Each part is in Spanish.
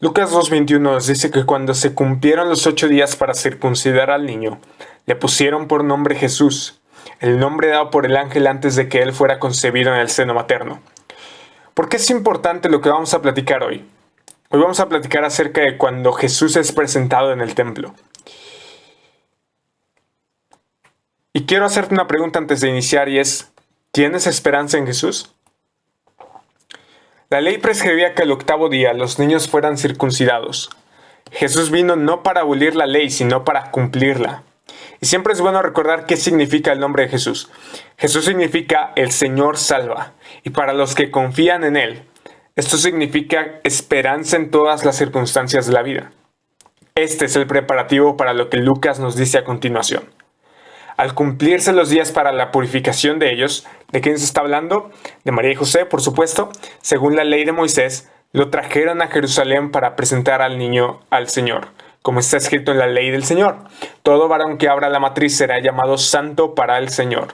Lucas 2:21 nos dice que cuando se cumplieron los 8 días para circuncidar al niño, le pusieron por nombre Jesús, el nombre dado por el ángel antes de que él fuera concebido en el seno materno. ¿Por qué es importante lo que vamos a platicar hoy? Hoy vamos a platicar acerca de cuando Jesús es presentado en el templo. Y quiero hacerte una pregunta antes de iniciar y es, ¿tienes esperanza en Jesús? La ley prescribía que al 8º día los niños fueran circuncidados. Jesús vino no para abolir la ley, sino para cumplirla. Y siempre es bueno recordar qué significa el nombre de Jesús. Jesús significa el Señor salva. Y para los que confían en Él, esto significa esperanza en todas las circunstancias de la vida. Este es el preparativo para lo que Lucas nos dice a continuación. Al cumplirse los días para la purificación de ellos, ¿de quién se está hablando? De María y José, por supuesto. Según la ley de Moisés, lo trajeron a Jerusalén para presentar al niño al Señor, como está escrito en la ley del Señor. Todo varón que abra la matriz será llamado santo para el Señor.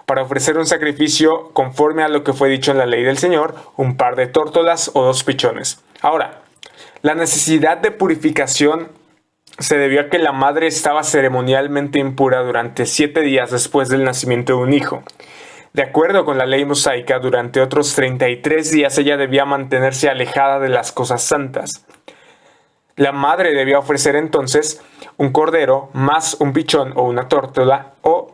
Para ofrecer un sacrificio conforme a lo que fue dicho en la ley del Señor, un par de tórtolas o 2 pichones. Ahora, la necesidad de purificación se debió a que la madre estaba ceremonialmente impura durante 7 días después del nacimiento de un hijo. De acuerdo con la ley mosaica, durante otros 33 días ella debía mantenerse alejada de las cosas santas. La madre debía ofrecer entonces un cordero más un pichón o una tórtola o,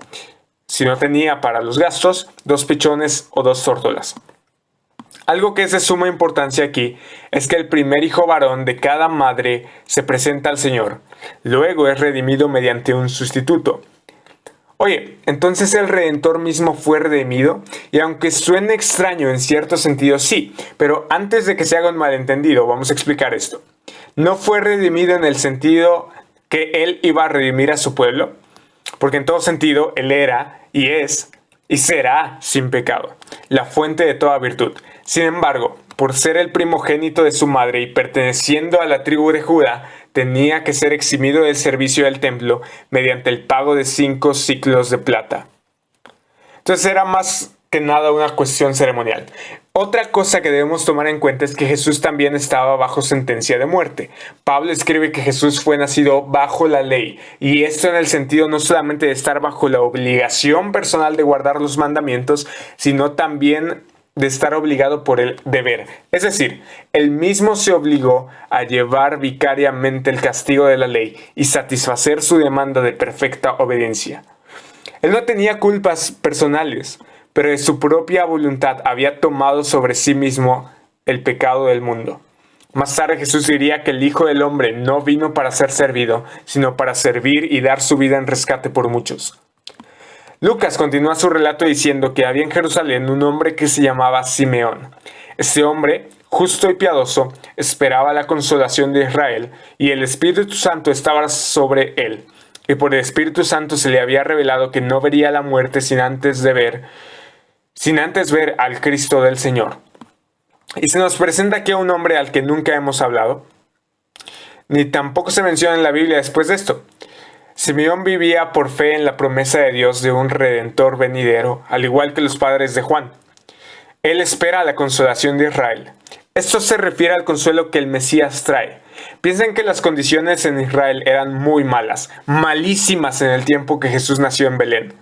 si no tenía para los gastos, 2 pichones o 2 tórtolas. Algo que es de suma importancia aquí es que el primer hijo varón de cada madre se presenta al Señor. Luego es redimido mediante un sustituto. Oye, entonces el Redentor mismo fue redimido, y aunque suene extraño en cierto sentido, sí, pero antes de que se haga un malentendido, vamos a explicar esto. No fue redimido en el sentido que Él iba a redimir a su pueblo, porque en todo sentido Él era y es y será sin pecado, la fuente de toda virtud. Sin embargo, por ser el primogénito de su madre y perteneciendo a la tribu de Judá, tenía que ser eximido del servicio del templo mediante el pago de 5 siclos de plata. Entonces era más que nada una cuestión ceremonial. Otra cosa que debemos tomar en cuenta es que Jesús también estaba bajo sentencia de muerte. Pablo escribe que Jesús fue nacido bajo la ley, y esto en el sentido no solamente de estar bajo la obligación personal de guardar los mandamientos, sino también de estar obligado por el deber. Es decir, él mismo se obligó a llevar vicariamente el castigo de la ley y satisfacer su demanda de perfecta obediencia. Él no tenía culpas personales, pero de su propia voluntad había tomado sobre sí mismo el pecado del mundo. Más tarde Jesús diría que el Hijo del Hombre no vino para ser servido, sino para servir y dar su vida en rescate por muchos. Lucas continúa su relato diciendo que había en Jerusalén un hombre que se llamaba Simeón. Este hombre, justo y piadoso, esperaba la consolación de Israel, y el Espíritu Santo estaba sobre él. Y por el Espíritu Santo se le había revelado que no vería la muerte sin antes ver al Cristo del Señor. Y se nos presenta aquí a un hombre al que nunca hemos hablado, ni tampoco se menciona en la Biblia después de esto. Simeón vivía por fe en la promesa de Dios de un Redentor venidero, al igual que los padres de Juan. Él espera la consolación de Israel. Esto se refiere al consuelo que el Mesías trae. Piensen que las condiciones en Israel eran muy malas, malísimas en el tiempo que Jesús nació en Belén.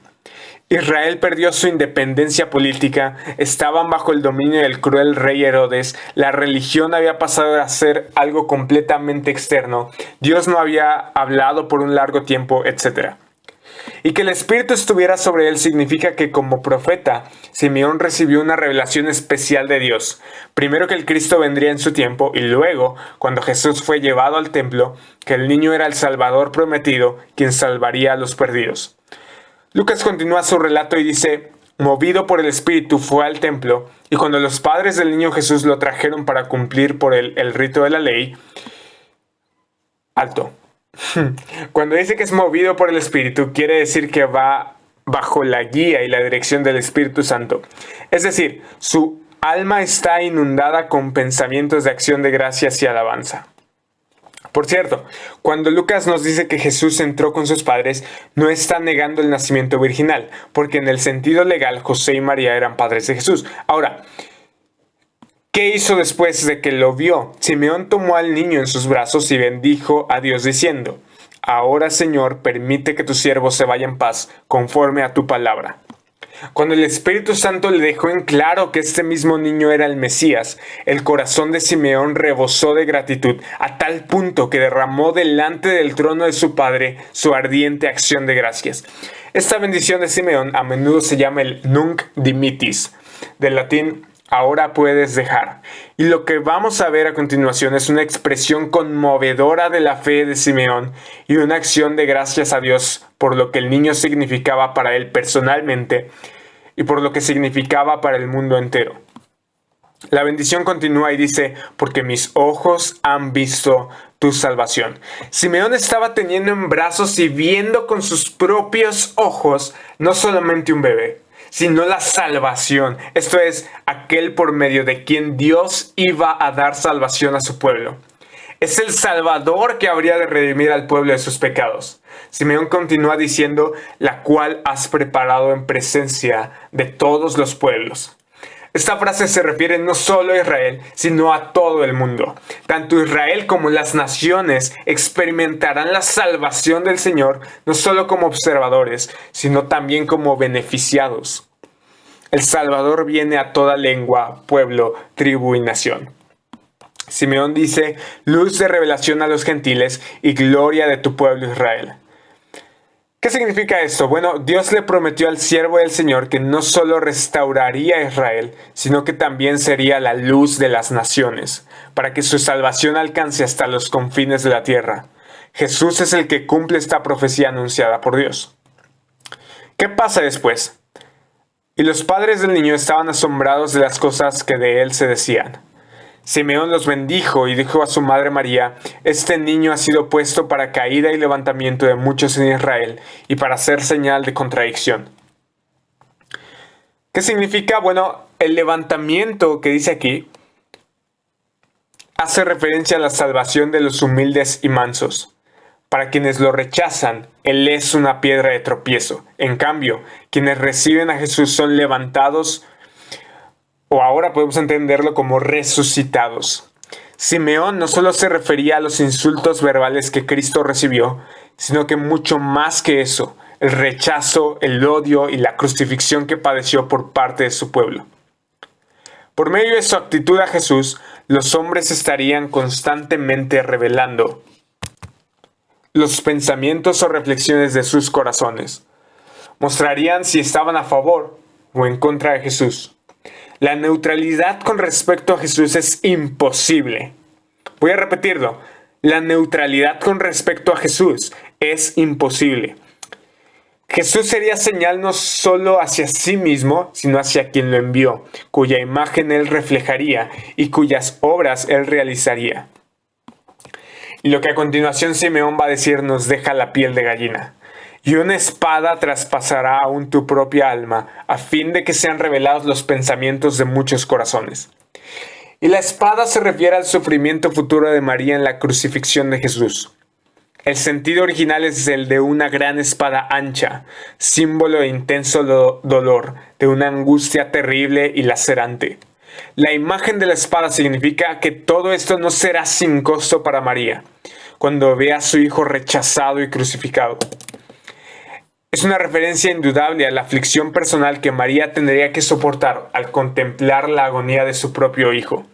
Israel perdió su independencia política, estaban bajo el dominio del cruel rey Herodes, la religión había pasado a ser algo completamente externo, Dios no había hablado por un largo tiempo, etc. Y que el Espíritu estuviera sobre él significa que como profeta, Simeón recibió una revelación especial de Dios. Primero que el Cristo vendría en su tiempo, y luego, cuando Jesús fue llevado al templo, que el niño era el Salvador prometido, quien salvaría a los perdidos. Lucas continúa su relato y dice, movido por el Espíritu fue al templo, y cuando los padres del niño Jesús lo trajeron para cumplir por el rito de la ley, alto. Cuando dice que es movido por el Espíritu, quiere decir que va bajo la guía y la dirección del Espíritu Santo. Es decir, su alma está inundada con pensamientos de acción de gracias y alabanza. Por cierto, cuando Lucas nos dice que Jesús entró con sus padres, no está negando el nacimiento virginal, porque en el sentido legal José y María eran padres de Jesús. Ahora, ¿Qué hizo después de que lo vio? Simeón tomó al niño en sus brazos y bendijo a Dios diciendo: Ahora, Señor, permite que tu siervo se vaya en paz, conforme a tu palabra. Cuando el Espíritu Santo le dejó en claro que este mismo niño era el Mesías, el corazón de Simeón rebosó de gratitud a tal punto que derramó delante del trono de su padre su ardiente acción de gracias. Esta bendición de Simeón a menudo se llama el Nunc Dimittis, del latín ahora puedes dejar. Y lo que vamos a ver a continuación es una expresión conmovedora de la fe de Simeón y una acción de gracias a Dios por lo que el niño significaba para él personalmente y por lo que significaba para el mundo entero. La bendición continúa y dice: porque mis ojos han visto tu salvación. Simeón estaba teniendo en brazos y viendo con sus propios ojos no solamente un bebé, sino la salvación. Esto es, aquel por medio de quien Dios iba a dar salvación a su pueblo. Es el Salvador que habría de redimir al pueblo de sus pecados. Simeón continúa diciendo: la cual has preparado en presencia de todos los pueblos. Esta frase se refiere no solo a Israel, sino a todo el mundo. Tanto Israel como las naciones experimentarán la salvación del Señor, no solo como observadores, sino también como beneficiados. El Salvador viene a toda lengua, pueblo, tribu y nación. Simeón dice: luz de revelación a los gentiles y gloria de tu pueblo Israel. ¿Qué significa esto? Bueno, Dios le prometió al siervo del Señor que no solo restauraría a Israel, sino que también sería la luz de las naciones, para que su salvación alcance hasta los confines de la tierra. Jesús es el que cumple esta profecía anunciada por Dios. ¿Qué pasa después? Y los padres del niño estaban asombrados de las cosas que de él se decían. Simeón los bendijo y dijo a su madre María: este niño ha sido puesto para caída y levantamiento de muchos en Israel y para ser señal de contradicción. ¿Qué significa? Bueno, el levantamiento que dice aquí hace referencia a la salvación de los humildes y mansos. Para quienes lo rechazan, Él es una piedra de tropiezo. En cambio, quienes reciben a Jesús son levantados, o ahora podemos entenderlo como resucitados. Simeón no solo se refería a los insultos verbales que Cristo recibió, sino que mucho más que eso, el rechazo, el odio y la crucifixión que padeció por parte de su pueblo. Por medio de su actitud a Jesús, los hombres estarían constantemente revelando los pensamientos o reflexiones de sus corazones. Mostrarían si estaban a favor o en contra de Jesús. La neutralidad con respecto a Jesús es imposible. Voy a repetirlo. La neutralidad con respecto a Jesús es imposible. Jesús sería señal no solo hacia sí mismo, sino hacia quien lo envió, cuya imagen Él reflejaría y cuyas obras Él realizaría. Y lo que a continuación Simeón va a decir nos deja la piel de gallina. Y una espada traspasará aún tu propia alma, a fin de que sean revelados los pensamientos de muchos corazones. Y la espada se refiere al sufrimiento futuro de María en la crucifixión de Jesús. El sentido original es el de una gran espada ancha, símbolo de intenso dolor, de una angustia terrible y lacerante. La imagen de la espada significa que todo esto no será sin costo para María, cuando vea a su hijo rechazado y crucificado. Es una referencia indudable a la aflicción personal que María tendría que soportar al contemplar la agonía de su propio hijo.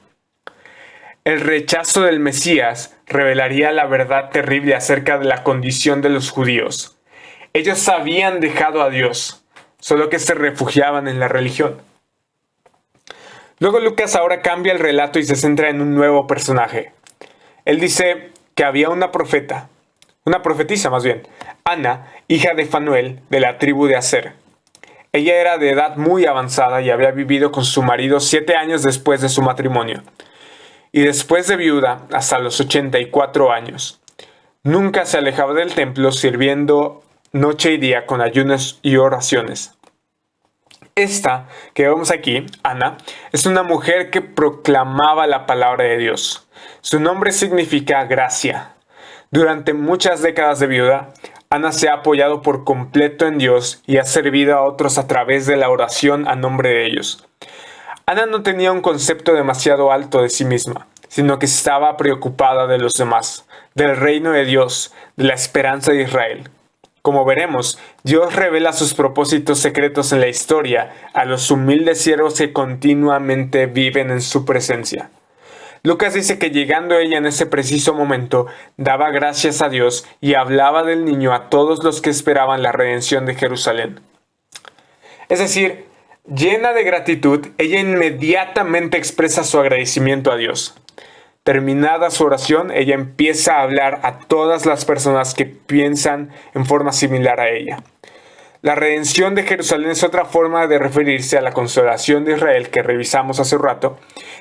El rechazo del Mesías revelaría la verdad terrible acerca de la condición de los judíos. Ellos habían dejado a Dios, solo que se refugiaban en la religión. Luego Lucas ahora cambia el relato y se centra en un nuevo personaje. Él dice que había una profetisa más bien, Ana, hija de Fanuel, de la tribu de Aser. Ella era de edad muy avanzada y había vivido con su marido 7 años después de su matrimonio. Y después de viuda hasta los 84 años. Nunca se alejaba del templo sirviendo noche y día con ayunos y oraciones. Esta que vemos aquí, Ana, es una mujer que proclamaba la palabra de Dios. Su nombre significa gracia. Durante muchas décadas de viuda, Ana se ha apoyado por completo en Dios y ha servido a otros a través de la oración a nombre de ellos. Ana no tenía un concepto demasiado alto de sí misma, sino que estaba preocupada de los demás, del reino de Dios, de la esperanza de Israel. Como veremos, Dios revela sus propósitos secretos en la historia a los humildes siervos que continuamente viven en su presencia. Lucas dice que llegando ella en ese preciso momento, daba gracias a Dios y hablaba del niño a todos los que esperaban la redención de Jerusalén. Es decir, llena de gratitud, ella inmediatamente expresa su agradecimiento a Dios. Terminada su oración, ella empieza a hablar a todas las personas que piensan en forma similar a ella. La redención de Jerusalén es otra forma de referirse a la consolación de Israel que revisamos hace rato,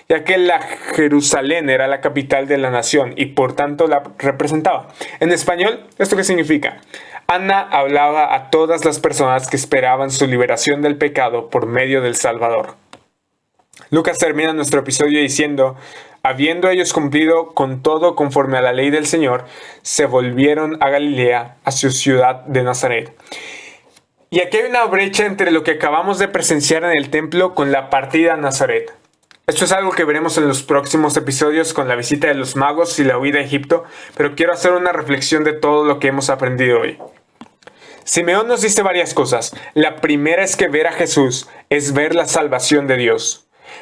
ya que la Jerusalén era la capital de la nación y por tanto la representaba. En español, ¿esto qué significa? Ana hablaba a todas las personas que esperaban su liberación del pecado por medio del Salvador. Lucas termina nuestro episodio diciendo: habiendo ellos cumplido con todo conforme a la ley del Señor, se volvieron a Galilea, a su ciudad de Nazaret. Y aquí hay una brecha entre lo que acabamos de presenciar en el templo con la partida a Nazaret. Esto es algo que veremos en los próximos episodios con la visita de los magos y la huida a Egipto, pero quiero hacer una reflexión de todo lo que hemos aprendido hoy. Simeón nos dice varias cosas. La primera es que ver a Jesús es ver la salvación de Dios.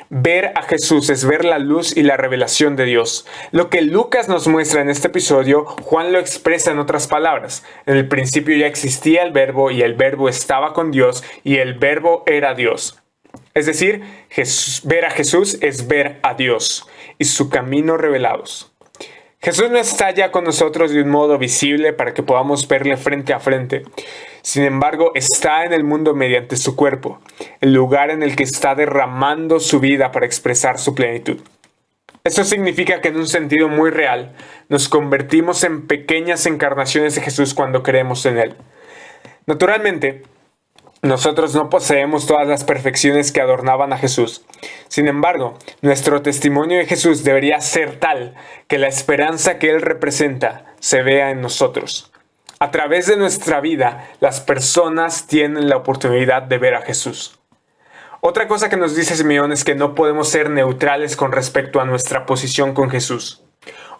Ver a Jesús es ver la luz y la revelación de Dios. Lo que Lucas nos muestra en este episodio, Juan lo expresa en otras palabras. En el principio ya existía el Verbo y el Verbo estaba con Dios y el Verbo era Dios. Es decir, ver a Jesús es ver a Dios y su camino revelados. Jesús no está ya con nosotros de un modo visible para que podamos verle frente a frente. Sin embargo, está en el mundo mediante su cuerpo, el lugar en el que está derramando su vida para expresar su plenitud. Esto significa que en un sentido muy real, nos convertimos en pequeñas encarnaciones de Jesús cuando creemos en Él. Naturalmente, nosotros no poseemos todas las perfecciones que adornaban a Jesús. Sin embargo, nuestro testimonio de Jesús debería ser tal que la esperanza que Él representa se vea en nosotros. A través de nuestra vida, las personas tienen la oportunidad de ver a Jesús. Otra cosa que nos dice Simeón es que no podemos ser neutrales con respecto a nuestra posición con Jesús.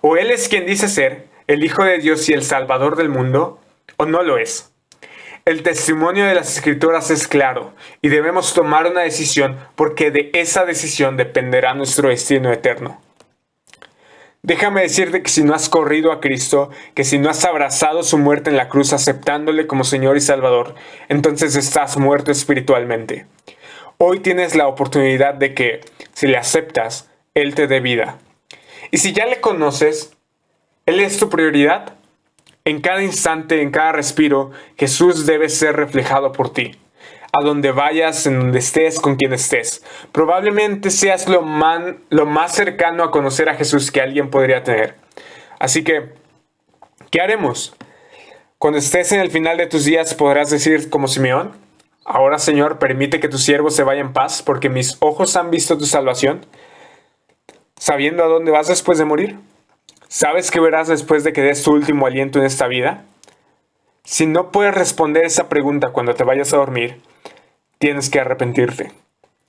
O Él es quien dice ser, el Hijo de Dios y el Salvador del mundo, o no lo es. El testimonio de las Escrituras es claro y debemos tomar una decisión porque de esa decisión dependerá nuestro destino eterno. Déjame decirte que si no has corrido a Cristo, que si no has abrazado su muerte en la cruz aceptándole como Señor y Salvador, entonces estás muerto espiritualmente. Hoy tienes la oportunidad de que, si le aceptas, Él te dé vida. Y si ya le conoces, ¿Él es tu prioridad? En cada instante, en cada respiro, Jesús debe ser reflejado por ti. A donde vayas, en donde estés, con quien estés. Probablemente seas lo más cercano a conocer a Jesús que alguien podría tener. Así que, ¿qué haremos? Cuando estés en el final de tus días podrás decir como Simeón: ahora, Señor, permite que tu siervo se vaya en paz, porque mis ojos han visto tu salvación, sabiendo a dónde vas después de morir. ¿Sabes qué verás después de que des tu último aliento en esta vida? Si no puedes responder esa pregunta cuando te vayas a dormir, tienes que arrepentirte.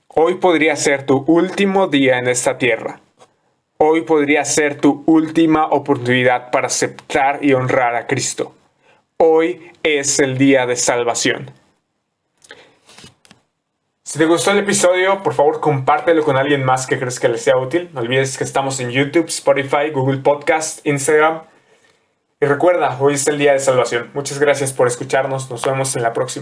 Hoy podría ser tu último día en esta tierra. Hoy podría ser tu última oportunidad para aceptar y honrar a Cristo. Hoy es el día de salvación. Si te gustó el episodio, por favor compártelo con alguien más que crees que le sea útil. No olvides que estamos en YouTube, Spotify, Google Podcast, Instagram. Y recuerda, hoy es el día de salvación. Muchas gracias por escucharnos. Nos vemos en la próxima.